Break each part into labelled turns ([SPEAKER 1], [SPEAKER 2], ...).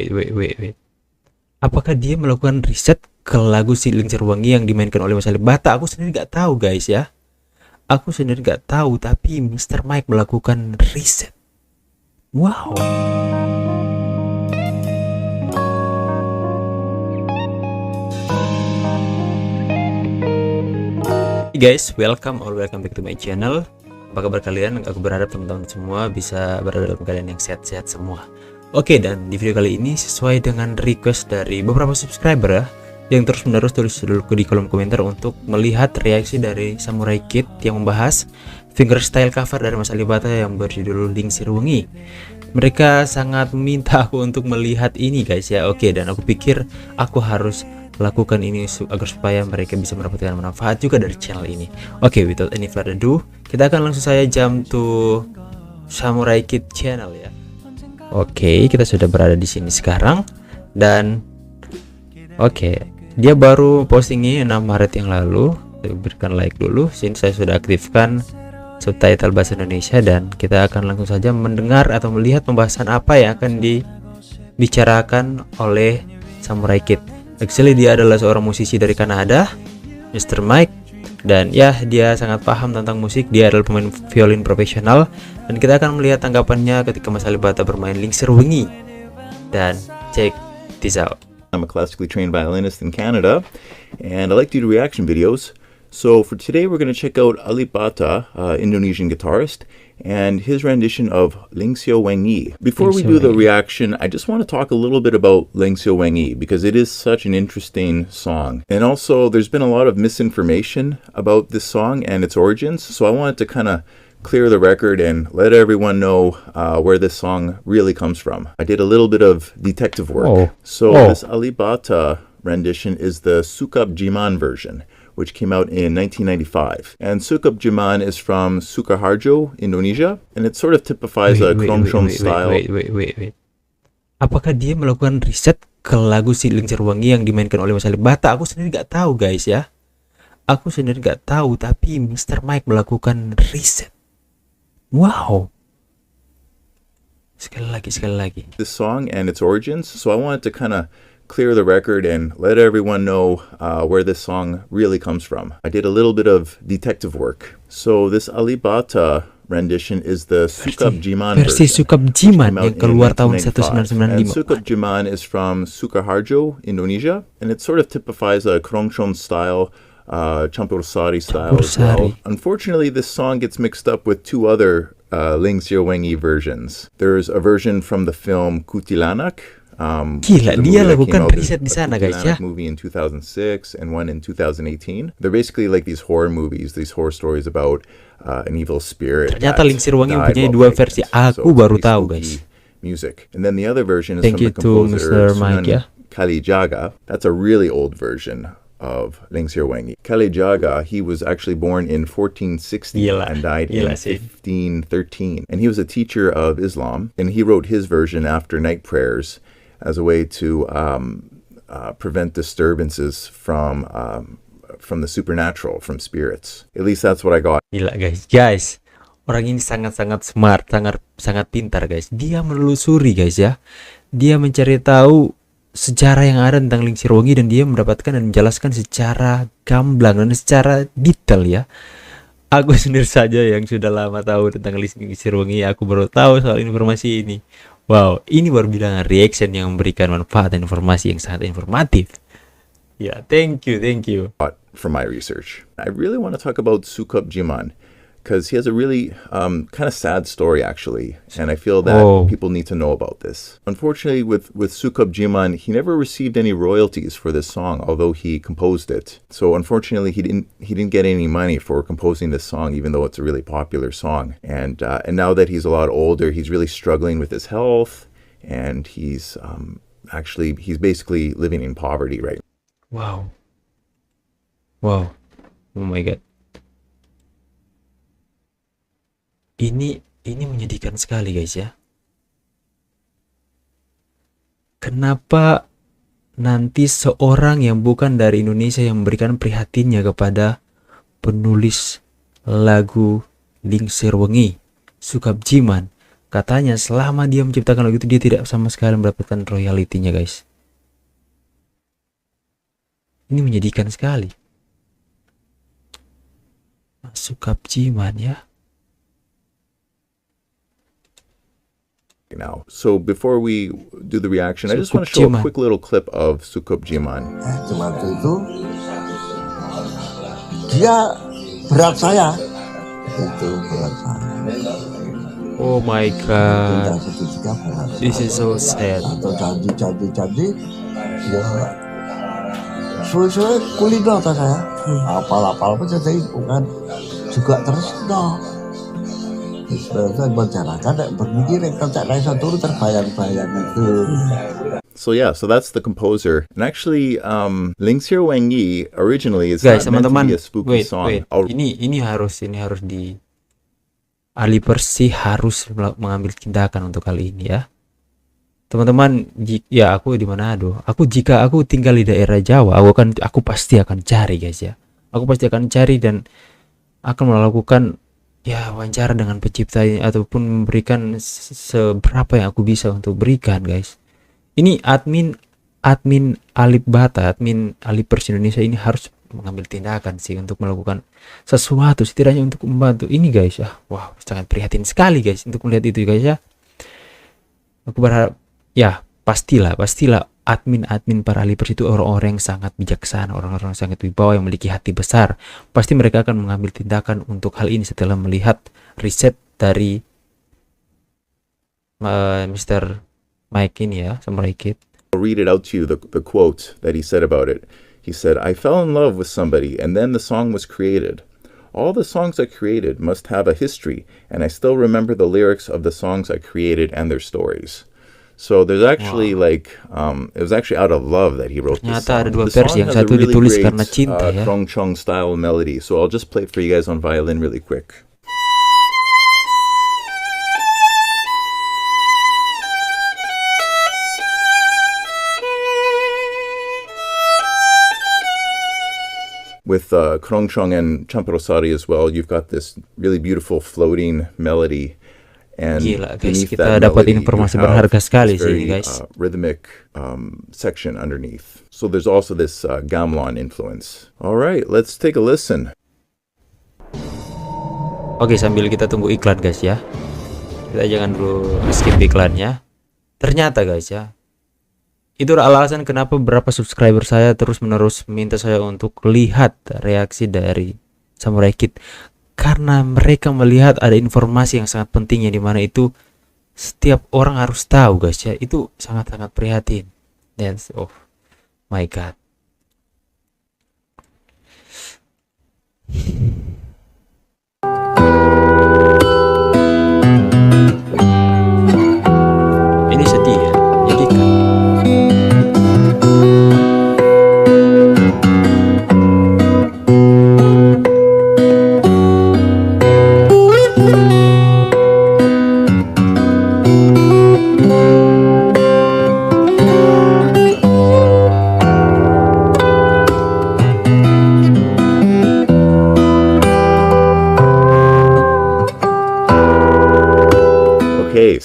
[SPEAKER 1] Wait. Apakah dia melakukan riset ke lagu si Lingsir Wangi yang dimainkan oleh Mas Alib? Aku sendiri nggak tahu guys ya. Aku sendiri nggak tahu, tapi Mr. Mike melakukan riset. Wow. Hey guys, welcome back to my channel. Apa kabar kalian? Aku berharap teman-teman semua bisa berada dalam keadaan yang sehat-sehat semua. Oke, dan di video kali ini sesuai dengan request dari beberapa subscriber ya, yang terus-menerus tulis dulu di kolom komentar untuk melihat reaksi dari Samurai Kid yang membahas fingerstyle cover dari Mas Alibata yang berjudul Lingsir Wangi. Mereka sangat meminta aku untuk melihat ini guys ya. Oke, dan aku pikir aku harus lakukan ini agar supaya mereka bisa mendapatkan manfaat juga dari channel ini. Oke, without any further ado, kita akan langsung saja jump to Samurai Kid channel ya. Oke, kita sudah berada di sini sekarang dan dia baru postingnya 6 Maret yang lalu. Saya berikan like dulu. Sini saya sudah aktifkan subtitle bahasa Indonesia dan kita akan langsung saja mendengar atau melihat pembahasan apa yang akan dibicarakan oleh Samurai Kid. Actually dia adalah seorang musisi dari Kanada, Mr. Mike, dan ya dia sangat paham tentang musik. Dia adalah pemain violin profesional dan kita akan melihat tanggapannya ketika Mas Alibata bermain Lingsir Wangi. Dan check this out.
[SPEAKER 2] I'm a classically trained violinist in Canada and I like to do reaction videos. So for today we're going to check out Alibata, Indonesian guitarist, and his rendition of Lingsir Wangi. Before we do the reaction, I just want to talk a little bit about Lingsir Wangi because it is such an interesting song. And also there's been a lot of misinformation about this song and its origins, so I wanted to kind of clear the record and let everyone know where this song really comes from. I did a little bit of detective work. This Alibata rendition is the Sukab Jiman version, which came out in 1995. And Sukab Jiman is from Sukoharjo, Indonesia, and it sort of typifies a Kromshom style.
[SPEAKER 1] Wait. Apakah dia melakukan riset ke lagu si Lingsir Wangi yang dimainkan oleh Mas Alibata? Aku sendiri nggak tahu guys ya. Aku sendiri nggak tahu, tapi Mr. Mike melakukan riset. Wow. Sekali lagi.
[SPEAKER 2] This song and its origins, so I wanted to kind of clear the record and let everyone know where this song really comes from. I did a little bit of detective work. So this Alibata rendition is the Sukab Jiman
[SPEAKER 1] versi
[SPEAKER 2] version.
[SPEAKER 1] Sukab Jiman yang keluar tahun 1995.
[SPEAKER 2] And Sukab Jiman is from Sukoharjo, Indonesia, and it sort of typifies a Kromshom style, Campur Sari style as well. Unfortunately, this song gets mixed up with two other Lingsir Wangi versions. There's a version from the film Kutilanak.
[SPEAKER 1] Gila, dia lakukan riset di sana guys ya.
[SPEAKER 2] Movie in 2006 and one in 2018. They're basically like these horror movies, these horror stories about an evil spirit.
[SPEAKER 1] Ternyata Lingsir Wangi punya dua versi. Aku baru tahu guys.
[SPEAKER 2] Music. And then the other version is from the composer Kalijaga. That's a really old version of Lingsir Wangi. Kalijaga, he was actually born in 1460 and died in 1513. And he was a teacher of Islam, and he wrote his version after night prayers as a way to prevent disturbances from the supernatural, from spirits. At least that's what I got.
[SPEAKER 1] Gila guys. Orang ini sangat-sangat smart, sangat pintar guys. Dia menelusuri guys ya. Dia mencari tahu sejarah yang ada tentang Lingsir Wangi dan dia mendapatkan dan menjelaskan secara gamblang dan secara detail ya. Aku sendiri saja yang sudah lama tahu tentang Lingsir Wangi, aku baru tahu soal informasi ini. Wow, ini baru bilangan reaction yang memberikan manfaat dan informasi yang sangat informatif. Ya, thank you.
[SPEAKER 2] From my research, I really want to talk about Sukab Jiman because he has a really kind of sad story actually, and I feel that people need to know about this. Unfortunately, with Sukab Jiman, he never received any royalties for this song, although he composed it. So unfortunately, he didn't get any money for composing this song, even though it's a really popular song. And now that he's a lot older, he's really struggling with his health, and he's basically living in poverty right now.
[SPEAKER 1] Wow, oh my god. Ini menyedihkan sekali guys ya. Kenapa nanti seorang yang bukan dari Indonesia yang memberikan prihatinnya kepada penulis lagu Lingsir Wangi, Sukab Jiman, katanya selama dia menciptakan lagu itu dia tidak sama sekali mendapatkan royaltinya guys. Ini menjadikan sekali. Masuk Jiman ya.
[SPEAKER 2] Now, so before we do the reaction, I just want to show a quick little clip of Sukup Jiman.
[SPEAKER 3] Waktu itu dia berat saya, itu berat saya.
[SPEAKER 1] Oh my god, this is so sad.
[SPEAKER 3] Atau janji, ya suwe-suwe kulino ta saya, apal-apal apa jadi bukan juga terus no. Masyarakat berpikir kerja lain turun terbayang-bayang itu.
[SPEAKER 2] So yeah, so that's the composer. And actually, Lingsir Wengi originally is
[SPEAKER 1] guys,
[SPEAKER 2] not meant
[SPEAKER 1] teman-teman,
[SPEAKER 2] to be a spooky song.
[SPEAKER 1] Ini harus di Alipers sih harus mengambil tindakan untuk kali ini ya. Teman-teman, ya aku di Manado. Jika aku tinggal di daerah Jawa, aku pasti akan cari guys ya. Aku pasti akan cari dan akan melakukan ya wawancara dengan pencipta ini ataupun memberikan seberapa yang aku bisa untuk berikan guys. Ini admin Alib Bata, admin Alipers Indonesia ini harus mengambil tindakan sih untuk melakukan sesuatu setidaknya untuk membantu ini guys ya. Wow, sangat prihatin sekali guys untuk melihat itu guys ya. Aku berharap ya pastilah admin para Alipers itu orang-orang yang sangat bijaksana, orang-orang sangat wibawa yang memiliki hati besar. Pasti mereka akan mengambil tindakan untuk hal ini setelah melihat riset dari Mr. Mike ini ya, Samurai Kid.
[SPEAKER 2] I'll read it out to you, the quote that he said about it. He said, "I fell in love with somebody and then the song was created. All the songs I created must have a history, and I still remember the lyrics of the songs I created and their stories." So there's actually it was actually out of love that he wrote this song.
[SPEAKER 1] Ada dua
[SPEAKER 2] The
[SPEAKER 1] versi,
[SPEAKER 2] song
[SPEAKER 1] yang
[SPEAKER 2] has a
[SPEAKER 1] satu
[SPEAKER 2] really
[SPEAKER 1] ditulis
[SPEAKER 2] great
[SPEAKER 1] karena cinta ya.
[SPEAKER 2] Krongchong style melody. So I'll just play it for you guys on violin really quick. With Krongchong and Champarosari as well, you've got this really beautiful floating melody. And
[SPEAKER 1] gila guys, kita dapat informasi berharga sekali sih guys.
[SPEAKER 2] Rhythmic section underneath. So there's also this gamelan influence. All right, let's take a listen.
[SPEAKER 1] Oke, sambil kita tunggu iklan guys ya. Kita jangan dulu skip iklannya. Ternyata guys ya, itu alasan kenapa beberapa subscriber saya terus-menerus minta saya untuk lihat reaksi dari Samurai Kid. Karena mereka melihat ada informasi yang sangat penting yang dimana itu setiap orang harus tahu guys ya. Itu sangat-sangat prihatin. Dan oh my god. Ini sedih ya. Jadi kan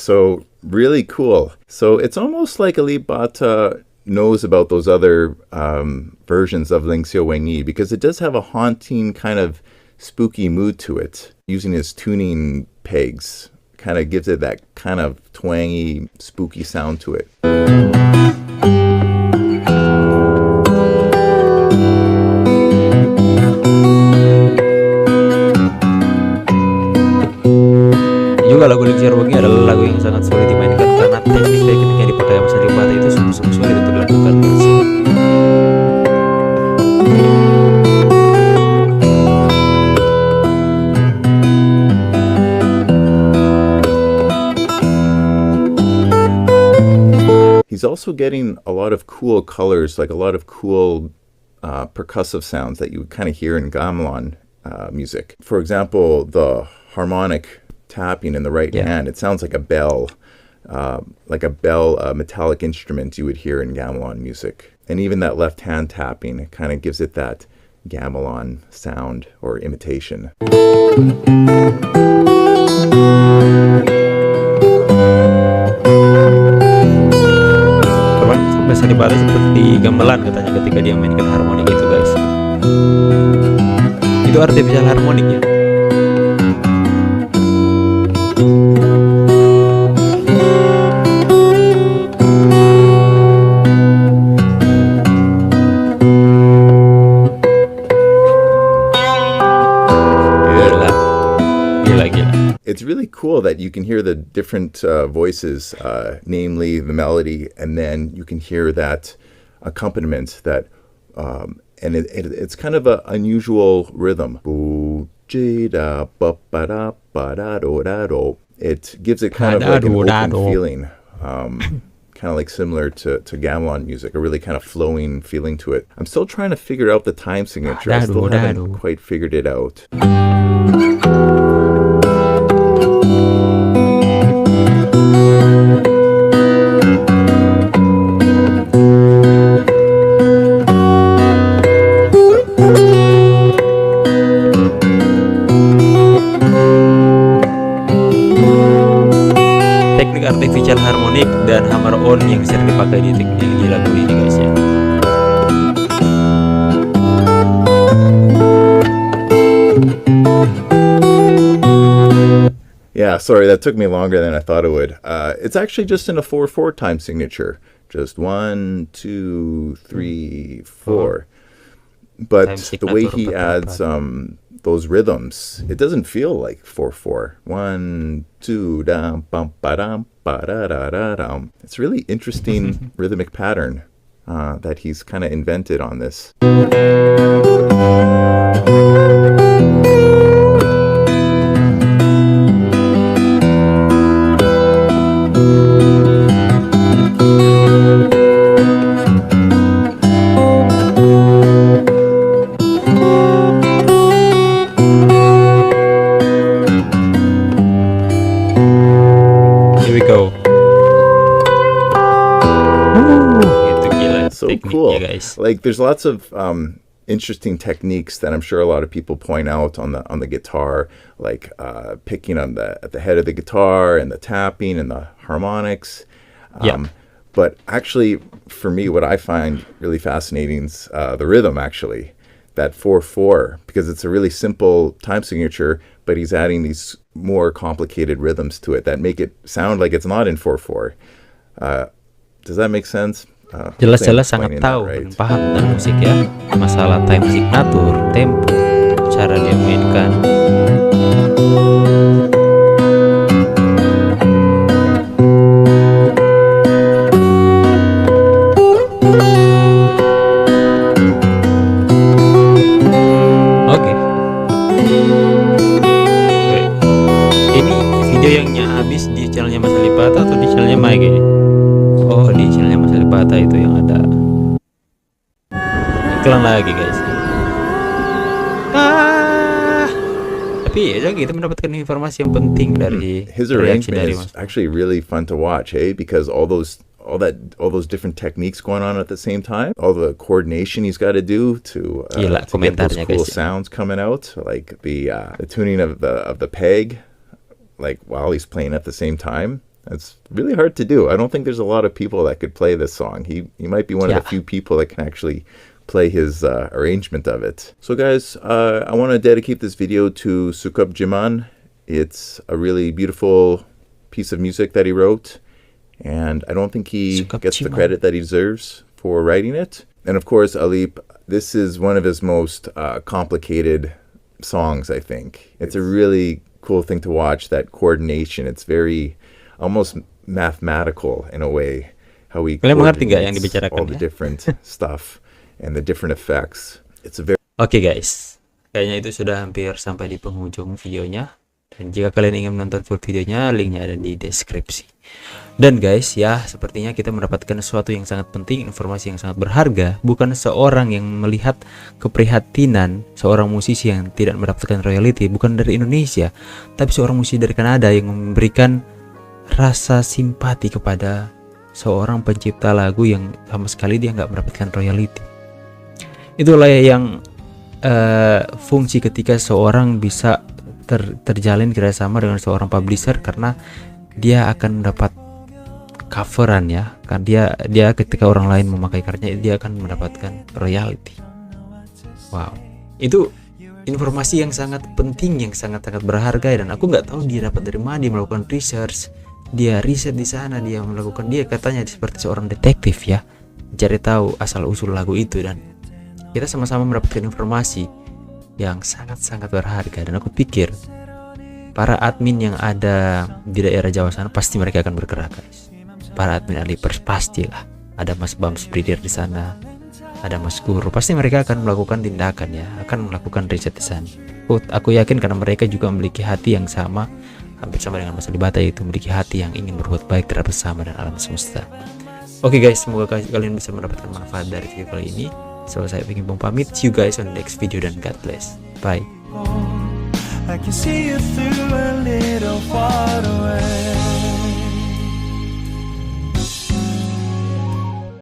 [SPEAKER 2] So really cool. So it's almost like Alib Bata knows about those other versions of Lingsio Wengi, because it does have a haunting kind of spooky mood to it. Using his tuning pegs kind of gives it that kind of twangy, spooky sound to it.
[SPEAKER 1] juga lagu Lingsir Wengi adalah lagu yang sangat sulit dimainkan karena teknik yang dipakai Mas Alib Bata itu sungguh sulit untuk dilakukan guys.
[SPEAKER 2] He's also getting a lot of cool colors, like a lot of cool percussive sounds that you would kind of hear in gamelan music. For example, the harmonic tapping in the right hand, it sounds like a bell, metallic instrument you would hear in gamelan music. And even that left hand tapping, it kind of gives it that gamelan sound or imitation.
[SPEAKER 1] Mas Alipers seperti gamelan katanya ketika dia mainkan harmonik itu guys. Itu artificial harmonik ya.
[SPEAKER 2] It's really cool that you can hear the different voices, namely the melody, and then you can hear that accompaniment that, and it's kind of an unusual rhythm. It gives it kind of like an open feeling, kind of like similar to gamelan music, a really kind of flowing feeling to it. I'm still trying to figure out the time signature. I still haven't quite figured it out.
[SPEAKER 1] Artificial harmonik dan hammer on yang sering dipakai di lagu ini guys ya.
[SPEAKER 2] Yeah, sorry, that took me longer than I thought it would. It's actually just in a 4/4 time signature. Just 1, 2, 3, 4. But the way he adds those rhythms, it doesn't feel like 4/4. 1, 2, dum, bum, ba, dum, ba, da, da, da, dum. It's a really interesting rhythmic pattern that he's kind of invented on this. Cool. Guys. Like there's lots of interesting techniques that I'm sure a lot of people point out on the guitar, like picking on at the head of the guitar and the tapping and the harmonics. But actually, for me, what I find really fascinating is the rhythm. Actually, that 4/4, because it's a really simple time signature, but he's adding these more complicated rhythms to it that make it sound like it's not in 4/4. Does that make sense?
[SPEAKER 1] Jelas-jelas sangat tahu dan paham tentang musik ya, masalah time signature, tempo, cara dia mainkan. Oke. Ini video yang habis di channelnya Mas Alipers atau di channelnya Mike ini? Oh, di channelnya Mas Alipers itu yang ada iklan lagi guys. Tapi ya kita mendapatkan informasi yang penting dari
[SPEAKER 2] his arrangement is actually really fun to watch, hey, because all those different techniques going on at the same time, all the coordination he's got to do to get those cool sounds coming out, like the tuning of the peg, like while he's playing at the same time. It's really hard to do. I don't think there's a lot of people that could play this song. He might be one of the few people that can actually play his arrangement of it. So guys, I want to dedicate this video to Sukup Jiman. It's a really beautiful piece of music that he wrote, and I don't think he gets the credit that he deserves for writing it. And of course, Alib, this is one of his most complicated songs, I think. It's a really cool thing to watch, that coordination. It's very almost mathematical in a way, how he coordinates all the different stuff and the different effects. It's a very
[SPEAKER 1] Oke guys, kayaknya itu sudah hampir sampai di penghujung videonya. Dan jika kalian ingin menonton full videonya, linknya ada di deskripsi. Dan guys ya, sepertinya kita mendapatkan sesuatu yang sangat penting, informasi yang sangat berharga. Bukan seorang yang melihat keprihatinan seorang musisi yang tidak mendapatkan royalti, bukan dari Indonesia, tapi seorang musisi dari Kanada yang memberikan rasa simpati kepada seorang pencipta lagu yang sama sekali dia nggak mendapatkan royalti. Itulah yang fungsi ketika seorang bisa terjalin kerjasama dengan seorang publisher, karena dia akan mendapat coveran ya, kan dia ketika orang lain memakai karyanya dia akan mendapatkan royalti. Wow, itu informasi yang sangat penting, yang sangat-sangat berharga, dan aku nggak tahu dia dapat dari mana. Dia melakukan research, dia riset di sana, dia katanya seperti seorang detektif ya, cari tahu asal usul lagu itu, dan kita sama-sama mendapatkan informasi yang sangat-sangat berharga. Dan aku pikir para admin yang ada di daerah Jawa sana pasti mereka akan bergerak, guys. Para admin Alipers pastilah, ada Mas Bams Bridir di sana, ada Mas Guru, pasti mereka akan melakukan tindakan ya, akan melakukan riset di sana. Aku yakin karena mereka juga memiliki hati yang sama, hampir sama dengan Mas Alibata, yaitu memiliki hati yang ingin berbuat baik terhadap sesama dan alam semesta. Oke guys, semoga kalian bisa mendapatkan manfaat dari video kali ini. So saya ingin pamit, see you guys on the next video, dan God bless. Bye.
[SPEAKER 4] I can see you through a little far away.